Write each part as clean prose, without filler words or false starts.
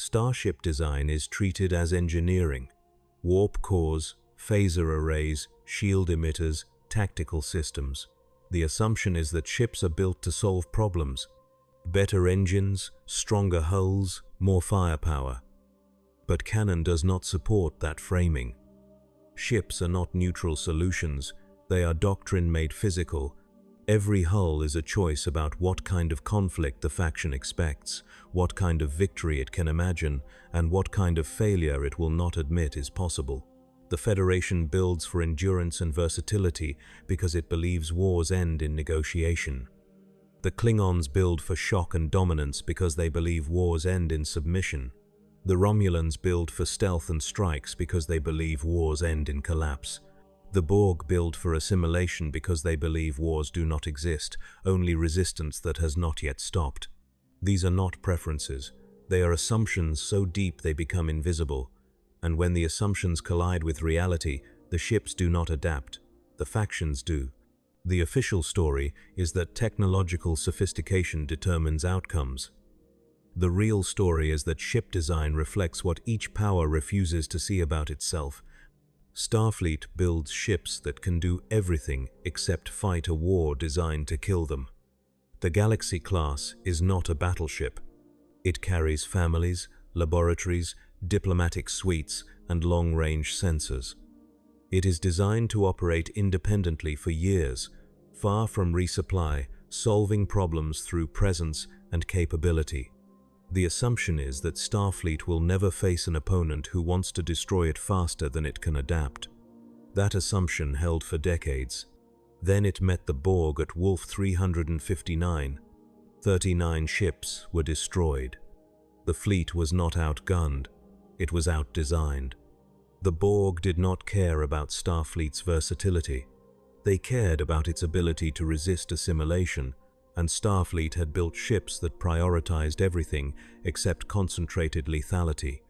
Starship design is treated as engineering. Warp cores, phaser arrays, shield emitters, tactical systems. The assumption is that ships are built to solve problems. Better engines, stronger hulls, more firepower. But canon does not support that framing. Ships are not neutral solutions, they are doctrine made physical. Every hull is a choice about what kind of conflict the faction expects, what kind of victory it can imagine, and what kind of failure it will not admit is possible. The Federation builds for endurance and versatility because it believes wars end in negotiation. The Klingons build for shock and dominance because they believe wars end in submission. The Romulans build for stealth and strikes because they believe wars end in collapse. The Borg build for assimilation because they believe wars do not exist, only resistance that has not yet stopped. These are not preferences. They are assumptions so deep they become invisible. And when the assumptions collide with reality, the ships do not adapt. The factions do. The official story is that technological sophistication determines outcomes. The real story is that ship design reflects what each power refuses to see about itself. Starfleet builds ships that can do everything except fight a war designed to kill them. The Galaxy class is not a battleship. It carries families, laboratories, diplomatic suites, and long-range sensors. It is designed to operate independently for years, far from resupply, solving problems through presence and capability. The assumption is that Starfleet will never face an opponent who wants to destroy it faster than it can adapt. That assumption held for decades. Then it met the Borg at Wolf 359. 39 ships were destroyed. The fleet was not outgunned, it was outdesigned. The Borg did not care about Starfleet's versatility. They cared about its ability to resist assimilation, and Starfleet had built ships that prioritized everything except concentrated lethality.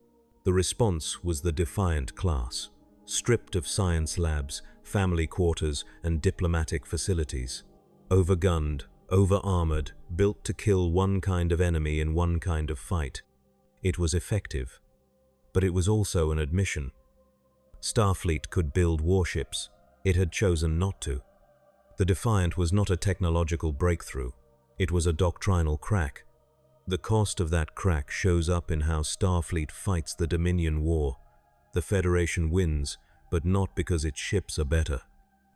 The response was the Defiant class, stripped of science labs, family quarters, and diplomatic facilities. Overgunned, over-armored, built to kill one kind of enemy in one kind of fight. It was effective, but it was also an admission. Starfleet could build warships. It had chosen not to. The Defiant was not a technological breakthrough. It was a doctrinal crack. The cost of that crack shows up in how Starfleet fights the Dominion War. The Federation wins, but not because its ships are better.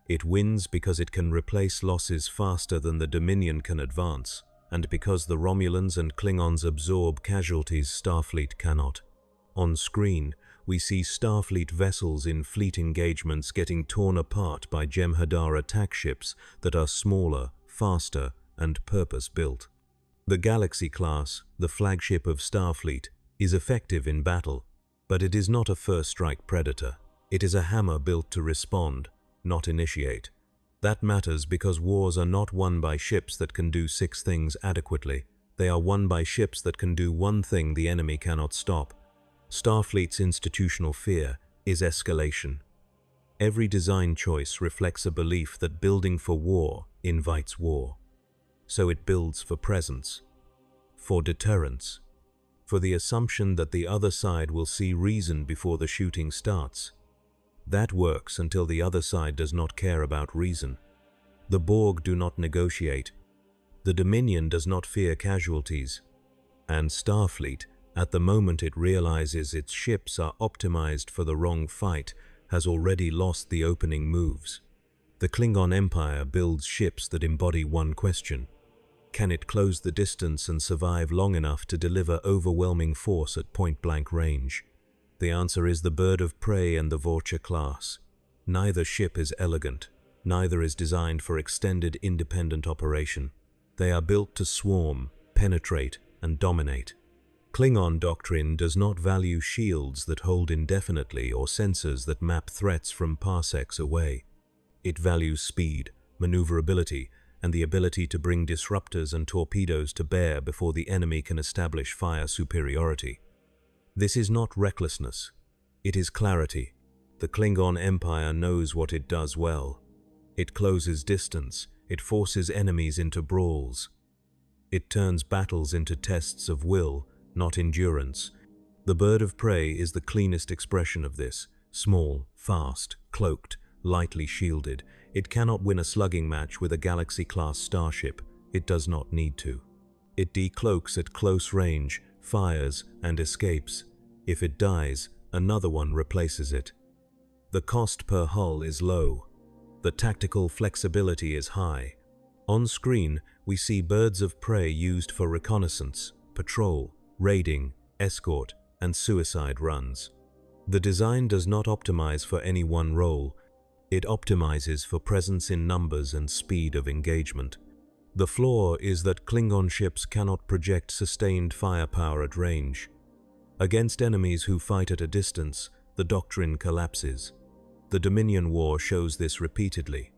It wins because it can replace losses faster than the Dominion can advance, and because the Romulans and Klingons absorb casualties Starfleet cannot. On screen, we see Starfleet vessels in fleet engagements getting torn apart by Jem'Hadar attack ships that are smaller, faster, and purpose-built. The Galaxy class, the flagship of Starfleet, is effective in battle, but it is not a first-strike predator. It is a hammer built to respond, not initiate. That matters because wars are not won by ships that can do 6 things adequately. They are won by ships that can do one thing the enemy cannot stop. Starfleet's institutional fear is escalation. Every design choice reflects a belief that building for war invites war. So it builds for presence, for deterrence, for the assumption that the other side will see reason before the shooting starts. That works until the other side does not care about reason. The Borg do not negotiate. The Dominion does not fear casualties. And Starfleet, at the moment it realizes its ships are optimized for the wrong fight, has already lost the opening moves. The Klingon Empire builds ships that embody one question. Can it close the distance and survive long enough to deliver overwhelming force at point-blank range? The answer is the Bird of Prey and the Vulture class. Neither ship is elegant. Neither is designed for extended independent operation. They are built to swarm, penetrate, and dominate. Klingon doctrine does not value shields that hold indefinitely or sensors that map threats from parsecs away. It values speed, maneuverability, and the ability to bring disruptors and torpedoes to bear before the enemy can establish fire superiority. This is not recklessness. It is clarity. The Klingon Empire knows what it does well. It closes distance. It forces enemies into brawls. It turns battles into tests of will, not endurance. The bird of prey is the cleanest expression of this. Small, fast, cloaked, lightly shielded. It cannot win a slugging match with a Galaxy-class starship. It does not need to. It decloaks at close range, fires, and escapes. If it dies, another one replaces it. The cost per hull is low. The tactical flexibility is high. On screen, we see birds of prey used for reconnaissance, patrol, raiding, escort, and suicide runs. The design does not optimize for any one role. It optimizes for presence in numbers and speed of engagement. The flaw is that Klingon ships cannot project sustained firepower at range. Against enemies who fight at a distance, the doctrine collapses. The Dominion War shows this repeatedly.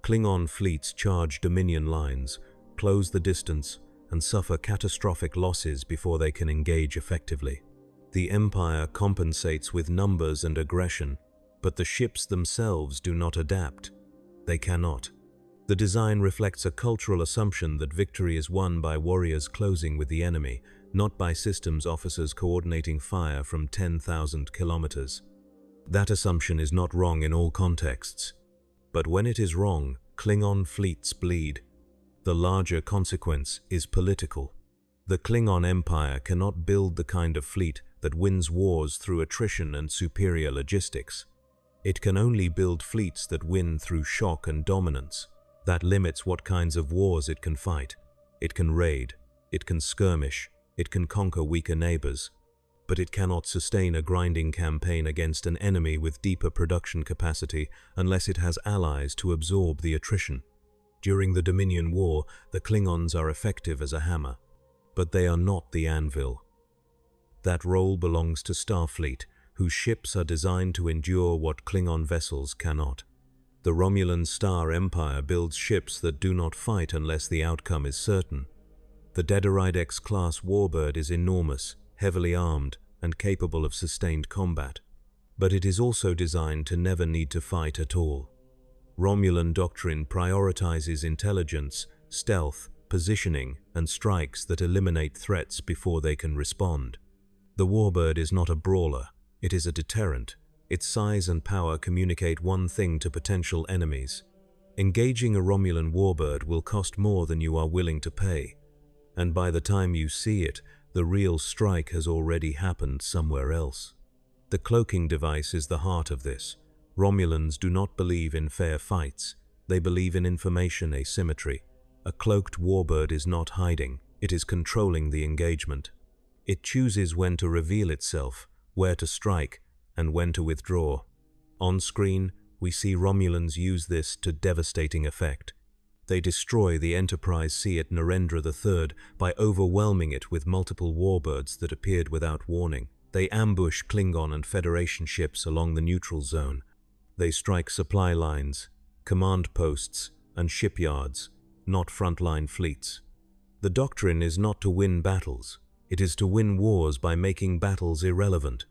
Klingon fleets charge Dominion lines, close the distance, and suffer catastrophic losses before they can engage effectively. The Empire compensates with numbers and aggression, but the ships themselves do not adapt. They cannot. The design reflects a cultural assumption that victory is won by warriors closing with the enemy, not by systems officers coordinating fire from 10,000 kilometers. That assumption is not wrong in all contexts. But when it is wrong, Klingon fleets bleed. The larger consequence is political. The Klingon Empire cannot build the kind of fleet that wins wars through attrition and superior logistics. It can only build fleets that win through shock and dominance. That limits what kinds of wars it can fight. It can raid, it can skirmish, it can conquer weaker neighbors, but it cannot sustain a grinding campaign against an enemy with deeper production capacity unless it has allies to absorb the attrition. During the Dominion War, the Klingons are effective as a hammer, but they are not the anvil. That role belongs to Starfleet, whose ships are designed to endure what Klingon vessels cannot. The Romulan Star Empire builds ships that do not fight unless the outcome is certain. The Dedaride X-class warbird is enormous, heavily armed, and capable of sustained combat, but it is also designed to never need to fight at all. Romulan doctrine prioritizes intelligence, stealth, positioning, and strikes that eliminate threats before they can respond. The warbird is not a brawler, it is a deterrent. Its size and power communicate one thing to potential enemies. Engaging a Romulan warbird will cost more than you are willing to pay, and by the time you see it, the real strike has already happened somewhere else. The cloaking device is the heart of this. Romulans do not believe in fair fights, they believe in information asymmetry. A cloaked warbird is not hiding, it is controlling the engagement. It chooses when to reveal itself, where to strike, and when to withdraw. On screen, we see Romulans use this to devastating effect. They destroy the Enterprise C at Narendra III by overwhelming it with multiple warbirds that appeared without warning. They ambush Klingon and Federation ships along the neutral zone. They strike supply lines, command posts, and shipyards, not frontline fleets. The doctrine is not to win battles. It is to win wars by making battles irrelevant.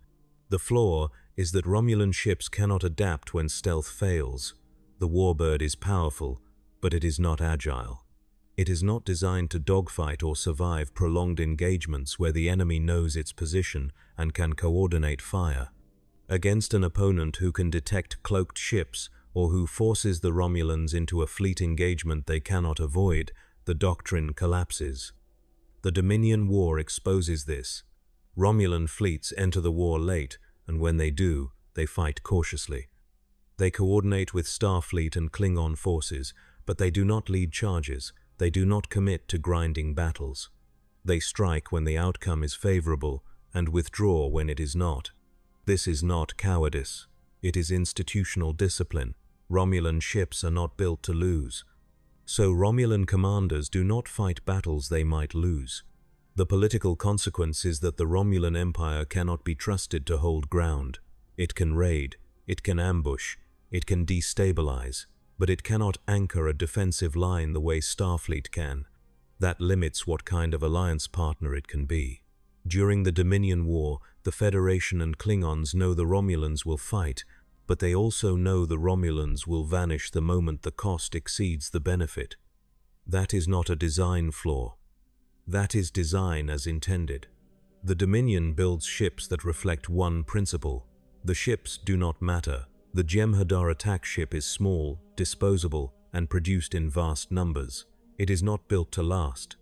The flaw is that Romulan ships cannot adapt when stealth fails. The warbird is powerful, but it is not agile. It is not designed to dogfight or survive prolonged engagements where the enemy knows its position and can coordinate fire. Against an opponent who can detect cloaked ships or who forces the Romulans into a fleet engagement they cannot avoid, the doctrine collapses. The Dominion War exposes this. Romulan fleets enter the war late, and when they do, they fight cautiously. They coordinate with Starfleet and Klingon forces, but they do not lead charges. They do not commit to grinding battles. They strike when the outcome is favorable and withdraw when it is not. This is not cowardice. It is institutional discipline. Romulan ships are not built to lose. So Romulan commanders do not fight battles they might lose. The political consequence is that the Romulan Empire cannot be trusted to hold ground. It can raid, it can ambush, it can destabilize, but it cannot anchor a defensive line the way Starfleet can. That limits what kind of alliance partner it can be. During the Dominion War, the Federation and Klingons know the Romulans will fight, but they also know the Romulans will vanish the moment the cost exceeds the benefit. That is not a design flaw. That is design as intended. The Dominion builds ships that reflect one principle. The ships do not matter. The Jem'Hadar attack ship is small, disposable, and produced in vast numbers. It is not built to last.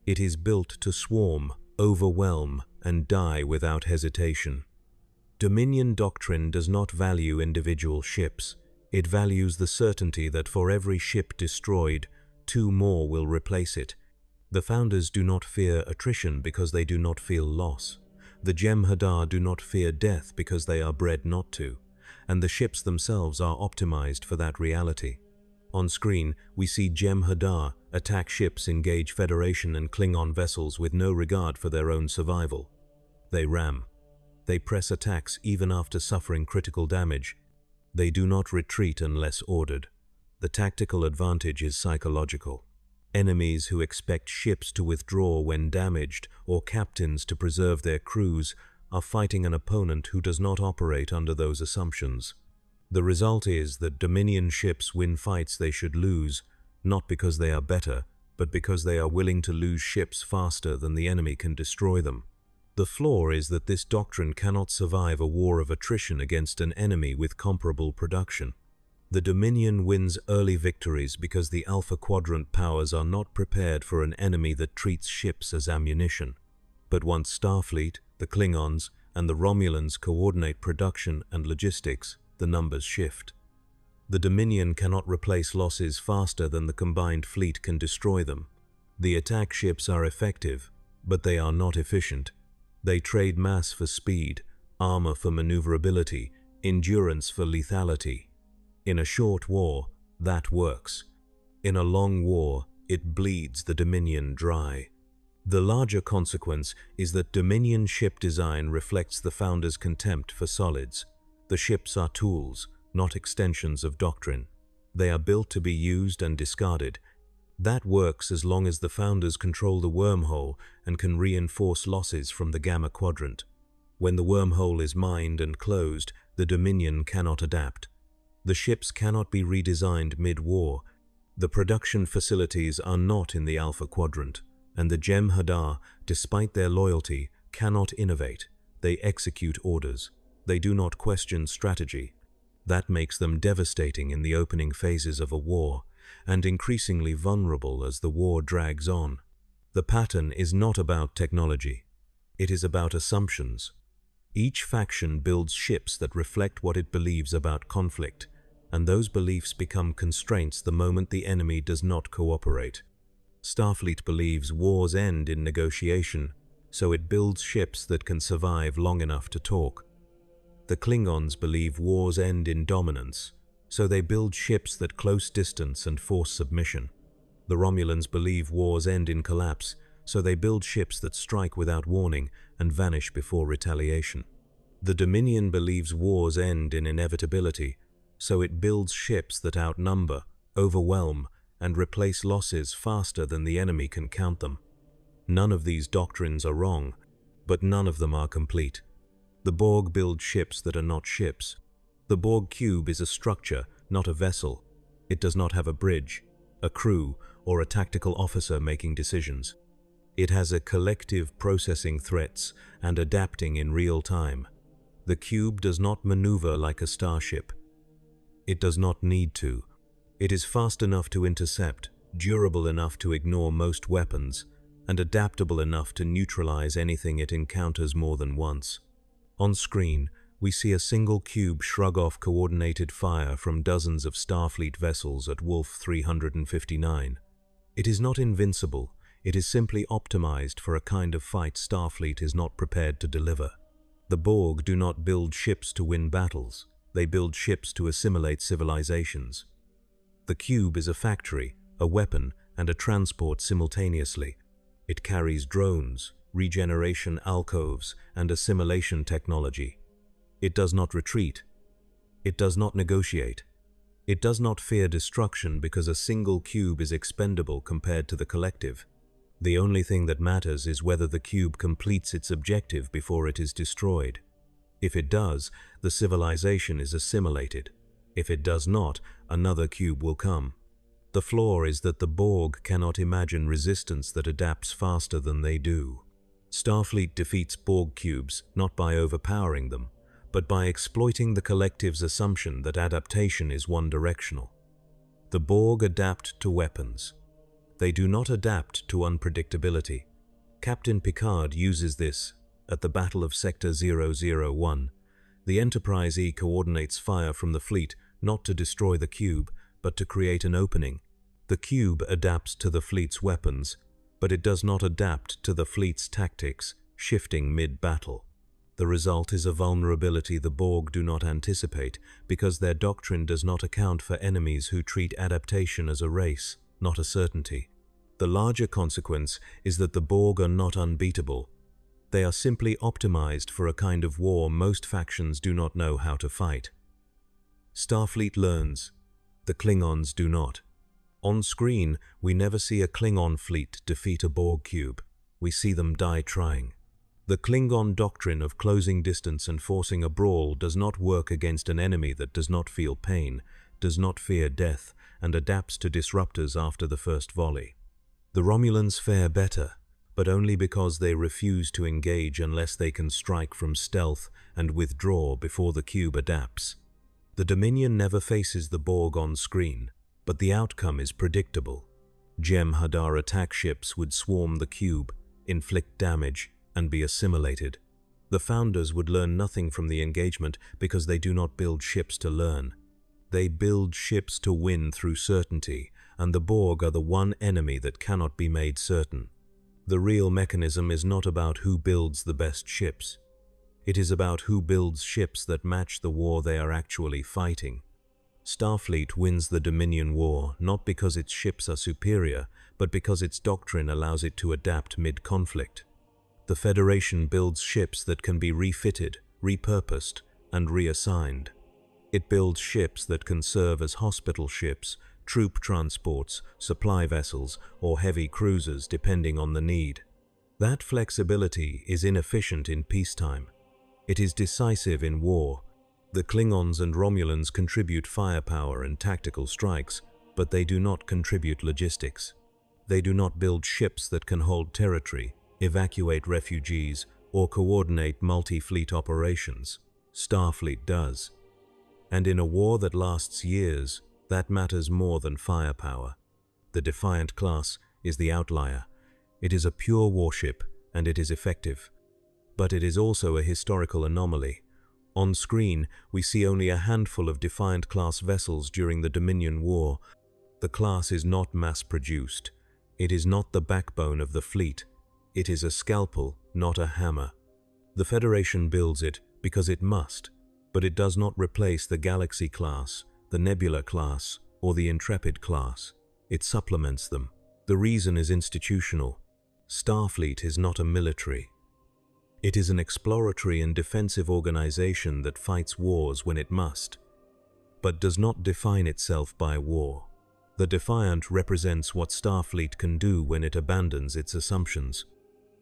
It is built to swarm, overwhelm, and die without hesitation. Dominion doctrine does not value individual ships. It values the certainty that for every ship destroyed, 2 more will replace it. The founders do not fear attrition because they do not feel loss. The Jem'Hadar do not fear death because they are bred not to, and the ships themselves are optimized for that reality. On screen, we see Jem'Hadar attack ships, engage Federation and Klingon vessels with no regard for their own survival. They ram. They press attacks even after suffering critical damage. They do not retreat unless ordered. The tactical advantage is psychological. Enemies who expect ships to withdraw when damaged or captains to preserve their crews are fighting an opponent who does not operate under those assumptions. The result is that Dominion ships win fights they should lose, not because they are better, but because they are willing to lose ships faster than the enemy can destroy them. The flaw is that this doctrine cannot survive a war of attrition against an enemy with comparable production. The Dominion wins early victories because the Alpha Quadrant powers are not prepared for an enemy that treats ships as ammunition. But once Starfleet, the Klingons, and the Romulans coordinate production and logistics, the numbers shift. The Dominion cannot replace losses faster than the combined fleet can destroy them. The attack ships are effective, but they are not efficient. They trade mass for speed, armor for maneuverability, endurance for lethality. In a short war, that works. In a long war, it bleeds the Dominion dry. The larger consequence is that Dominion ship design reflects the founders' contempt for solids. The ships are tools, not extensions of doctrine. They are built to be used and discarded. That works as long as the founders control the wormhole and can reinforce losses from the Gamma Quadrant. When the wormhole is mined and closed, the Dominion cannot adapt. The ships cannot be redesigned mid-war. The production facilities are not in the Alpha Quadrant, and the Jem'Hadar, despite their loyalty, cannot innovate. They execute orders. They do not question strategy. That makes them devastating in the opening phases of a war, and increasingly vulnerable as the war drags on. The pattern is not about technology. It is about assumptions. Each faction builds ships that reflect what it believes about conflict, and those beliefs become constraints the moment the enemy does not cooperate. Starfleet believes wars end in negotiation, so it builds ships that can survive long enough to talk. The Klingons believe wars end in dominance, so they build ships that close distance and force submission. The Romulans believe wars end in collapse, so they build ships that strike without warning and vanish before retaliation. The Dominion believes wars end in inevitability, so it builds ships that outnumber, overwhelm, and replace losses faster than the enemy can count them. None of these doctrines are wrong, but none of them are complete. The Borg build ships that are not ships. The Borg cube is a structure, not a vessel. It does not have a bridge, a crew, or a tactical officer making decisions. It has a collective processing threats and adapting in real time. The cube does not maneuver like a starship. It does not need to. It is fast enough to intercept, durable enough to ignore most weapons, and adaptable enough to neutralize anything it encounters more than once. On screen, we see a single cube shrug off coordinated fire from dozens of Starfleet vessels at Wolf 359. It is not invincible, it is simply optimized for a kind of fight Starfleet is not prepared to deliver. The Borg do not build ships to win battles, they build ships to assimilate civilizations. The cube is a factory, a weapon, and a transport simultaneously. It carries drones, regeneration alcoves, and assimilation technology. It does not retreat. It does not negotiate. It does not fear destruction because a single cube is expendable compared to the collective. The only thing that matters is whether the cube completes its objective before it is destroyed. If it does, the civilization is assimilated. If it does not, another cube will come. The flaw is that the Borg cannot imagine resistance that adapts faster than they do. Starfleet defeats Borg cubes not by overpowering them, but by exploiting the collective's assumption that adaptation is one-directional. The Borg adapt to weapons. They do not adapt to unpredictability. Captain Picard uses this at the Battle of Sector 001. The Enterprise E coordinates fire from the fleet not to destroy the cube, but to create an opening. The cube adapts to the fleet's weapons, but it does not adapt to the fleet's tactics, shifting mid-battle. The result is a vulnerability the Borg do not anticipate because their doctrine does not account for enemies who treat adaptation as a race, not a certainty. The larger consequence is that the Borg are not unbeatable. They are simply optimized for a kind of war most factions do not know how to fight. Starfleet learns. The Klingons do not. On screen, we never see a Klingon fleet defeat a Borg cube. We see them die trying. The Klingon doctrine of closing distance and forcing a brawl does not work against an enemy that does not feel pain, does not fear death, and adapts to disruptors after the first volley. The Romulans fare better, but only because they refuse to engage unless they can strike from stealth and withdraw before the cube adapts. The Dominion never faces the Borg on screen, but the outcome is predictable. Jem'Hadar attack ships would swarm the cube, inflict damage, and be assimilated. The Founders would learn nothing from the engagement because they do not build ships to learn. They build ships to win through certainty, and the Borg are the one enemy that cannot be made certain. The real mechanism is not about who builds the best ships. It is about who builds ships that match the war they are actually fighting. Starfleet wins the Dominion War not because its ships are superior, but because its doctrine allows it to adapt mid-conflict. The Federation builds ships that can be refitted, repurposed, and reassigned. It builds ships that can serve as hospital ships, troop transports, supply vessels, or heavy cruisers depending on the need. That flexibility is inefficient in peacetime. It is decisive in war. The Klingons and Romulans contribute firepower and tactical strikes, but they do not contribute logistics. They do not build ships that can hold territory, evacuate refugees, or coordinate multi-fleet operations. Starfleet does. And in a war that lasts years, that matters more than firepower. The Defiant class is the outlier. It is a pure warship, and it is effective. But it is also a historical anomaly. On screen, we see only a handful of Defiant-class vessels during the Dominion War. The class is not mass-produced. It is not the backbone of the fleet. It is a scalpel, not a hammer. The Federation builds it because it must, but it does not replace the Galaxy class, the Nebula class, or the Intrepid class. It supplements them. The reason is institutional. Starfleet is not a military. It is an exploratory and defensive organization that fights wars when it must, but does not define itself by war. The Defiant represents what Starfleet can do when it abandons its assumptions.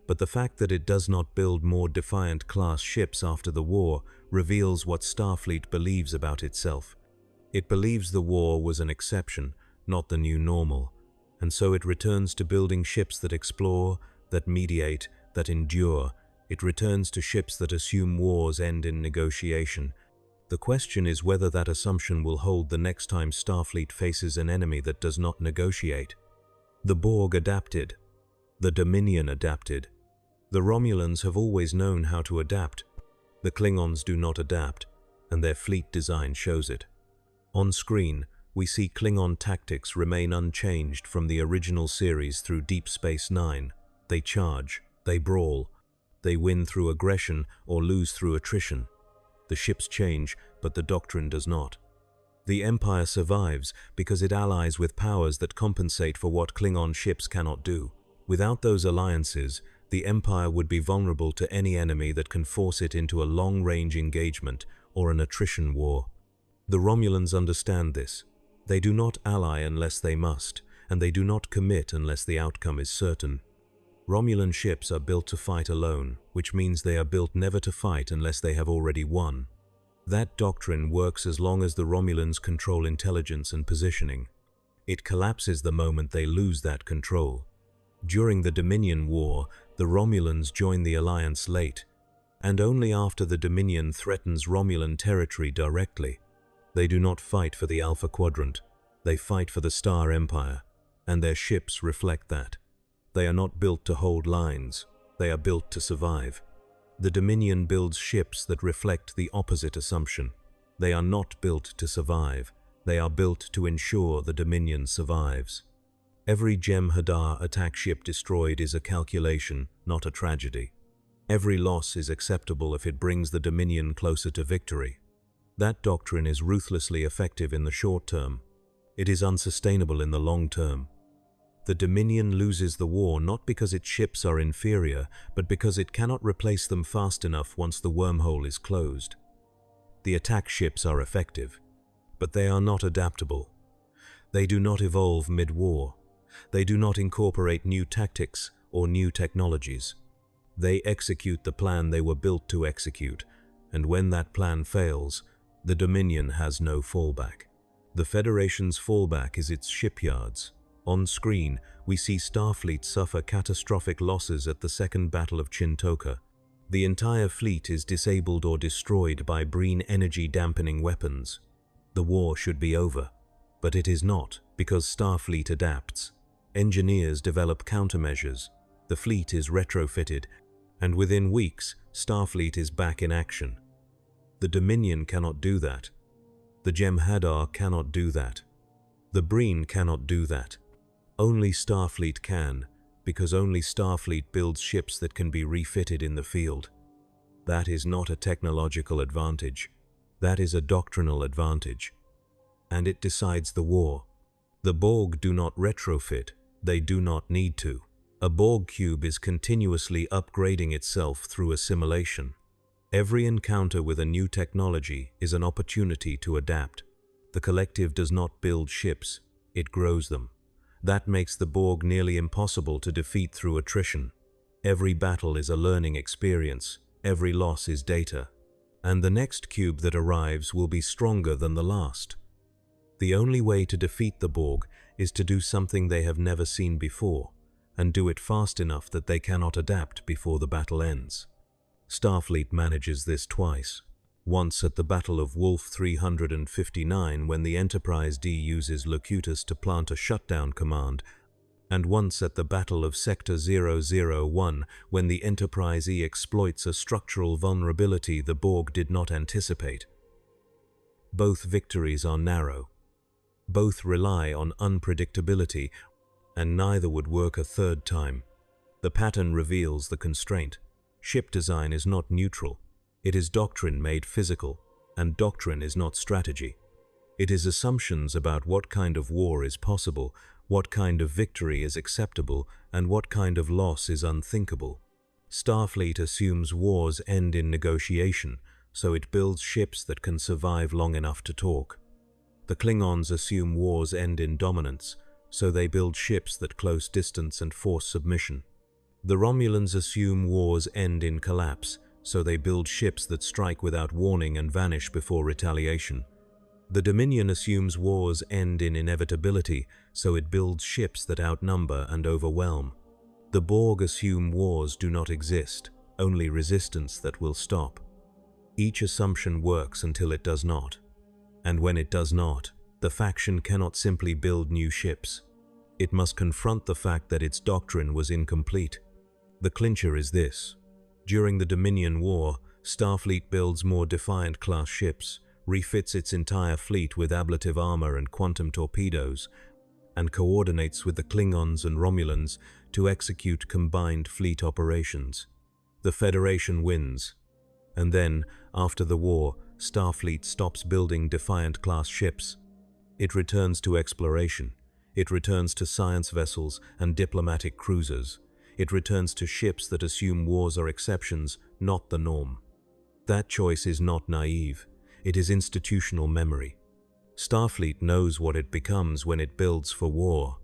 But the fact that it does not build more Defiant-class ships after the war reveals what Starfleet believes about itself. It believes the war was an exception, not the new normal, and so it returns to building ships that explore, that mediate, that endure. It returns to ships that assume wars end in negotiation. The question is whether that assumption will hold the next time Starfleet faces an enemy that does not negotiate. The Borg adapted. The Dominion adapted. The Romulans have always known how to adapt. The Klingons do not adapt, and their fleet design shows it. On screen, we see Klingon tactics remain unchanged from the original series through Deep Space Nine. They charge, they brawl, they win through aggression or lose through attrition. The ships change, but the doctrine does not. The Empire survives because it allies with powers that compensate for what Klingon ships cannot do. Without those alliances, the Empire would be vulnerable to any enemy that can force it into a long-range engagement or an attrition war. The Romulans understand this. They do not ally unless they must, and they do not commit unless the outcome is certain. Romulan ships are built to fight alone, which means they are built never to fight unless they have already won. That doctrine works as long as the Romulans control intelligence and positioning. It collapses the moment they lose that control. During the Dominion War, The Romulans join the alliance late, and only after the Dominion threatens Romulan territory directly. They do not fight for the Alpha Quadrant, they fight for the Star Empire, and their ships reflect that. They are not built to hold lines, they are built to survive. The Dominion builds ships that reflect the opposite assumption. They are not built to survive, they are built to ensure the Dominion survives. Every Jem'Hadar attack ship destroyed is a calculation, not a tragedy. Every loss is acceptable if it brings the Dominion closer to victory. That doctrine is ruthlessly effective in the short term. It is unsustainable in the long term. The Dominion loses the war not because its ships are inferior, but because it cannot replace them fast enough once the wormhole is closed. The attack ships are effective, but they are not adaptable. They do not evolve mid-war. They do not incorporate new tactics or new technologies. They execute the plan they were built to execute, and when that plan fails, the Dominion has no fallback. The Federation's fallback is its shipyards. On screen, we see Starfleet suffer catastrophic losses at the Second Battle of Chintoka. The entire fleet is disabled or destroyed by Breen energy-dampening weapons. The war should be over, but it is not, because Starfleet adapts. Engineers develop countermeasures, the fleet is retrofitted, and within weeks, Starfleet is back in action. The Dominion cannot do that. The Jem'Hadar cannot do that. The Breen cannot do that. Only Starfleet can, because only Starfleet builds ships that can be refitted in the field. That is not a technological advantage. That is a doctrinal advantage. And it decides the war. The Borg do not retrofit. They do not need to. A Borg cube is continuously upgrading itself through assimilation. Every encounter with a new technology is an opportunity to adapt. The collective does not build ships, it grows them. That makes the Borg nearly impossible to defeat through attrition. Every battle is a learning experience, every loss is data, and the next cube that arrives will be stronger than the last. The only way to defeat the Borg is to do something they have never seen before, and do it fast enough that they cannot adapt before the battle ends. Starfleet manages this twice. Once at the Battle of Wolf 359 when the Enterprise D uses Locutus to plant a shutdown command, and once at the Battle of Sector 001 when the Enterprise E exploits a structural vulnerability the Borg did not anticipate. Both victories are narrow. Both rely on unpredictability, and neither would work a third time. The pattern reveals the constraint. Ship design is not neutral. It is doctrine made physical, and doctrine is not strategy. It is assumptions about what kind of war is possible, what kind of victory is acceptable, and what kind of loss is unthinkable. Starfleet assumes wars end in negotiation, so it builds ships that can survive long enough to talk. The Klingons assume wars end in dominance, so they build ships that close distance and force submission. The Romulans assume wars end in collapse, so they build ships that strike without warning and vanish before retaliation. The Dominion assumes wars end in inevitability, so it builds ships that outnumber and overwhelm. The Borg assume wars do not exist, only resistance that will stop. Each assumption works until it does not. And when it does not, the faction cannot simply build new ships. It must confront the fact that its doctrine was incomplete. The clincher is this. During the Dominion War, Starfleet builds more Defiant-class ships, refits its entire fleet with ablative armor and quantum torpedoes, and coordinates with the Klingons and Romulans to execute combined fleet operations. The Federation wins. And then, after the war, Starfleet stops building Defiant-class ships. It returns to exploration. It returns to science vessels and diplomatic cruisers. It returns to ships that assume wars are exceptions, not the norm. That choice is not naive. It is institutional memory. Starfleet knows what it becomes when it builds for war.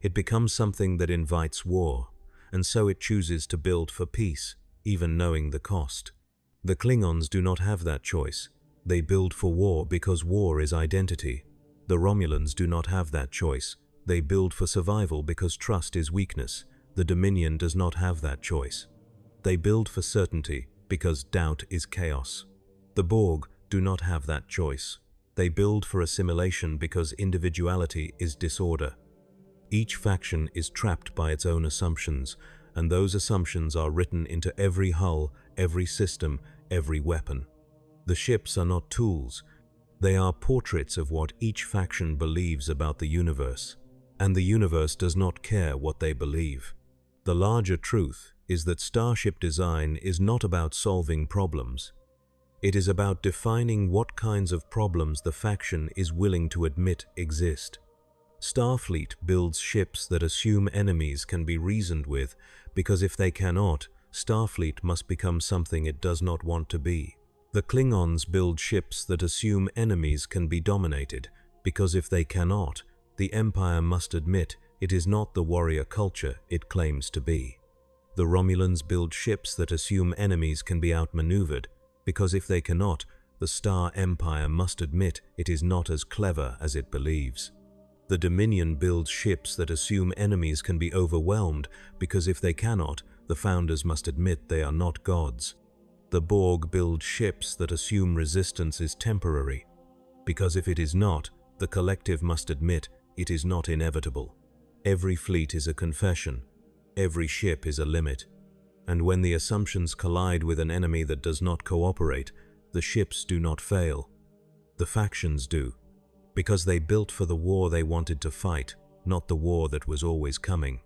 It becomes something that invites war, and so it chooses to build for peace, even knowing the cost. The Klingons do not have that choice. They build for war because war is identity. The Romulans do not have that choice. They build for survival because trust is weakness. The Dominion does not have that choice. They build for certainty because doubt is chaos. The Borg do not have that choice. They build for assimilation because individuality is disorder. Each faction is trapped by its own assumptions, and those assumptions are written into every hull, every system, every weapon. The ships are not tools. They are portraits of what each faction believes about the universe, and the universe does not care what they believe. The larger truth is that starship design is not about solving problems. It is about defining what kinds of problems the faction is willing to admit exist. Starfleet builds ships that assume enemies can be reasoned with, because if they cannot, Starfleet must become something it does not want to be. The Klingons build ships that assume enemies can be dominated, because if they cannot, the Empire must admit it is not the warrior culture it claims to be. The Romulans build ships that assume enemies can be outmaneuvered, because if they cannot, the Star Empire must admit it is not as clever as it believes. The Dominion builds ships that assume enemies can be overwhelmed, because if they cannot, the Founders must admit they are not gods. The Borg build ships that assume resistance is temporary, because if it is not, the collective must admit it is not inevitable. Every fleet is a confession. Every ship is a limit. And when the assumptions collide with an enemy that does not cooperate, the ships do not fail. The factions do, because they built for the war they wanted to fight, not the war that was always coming.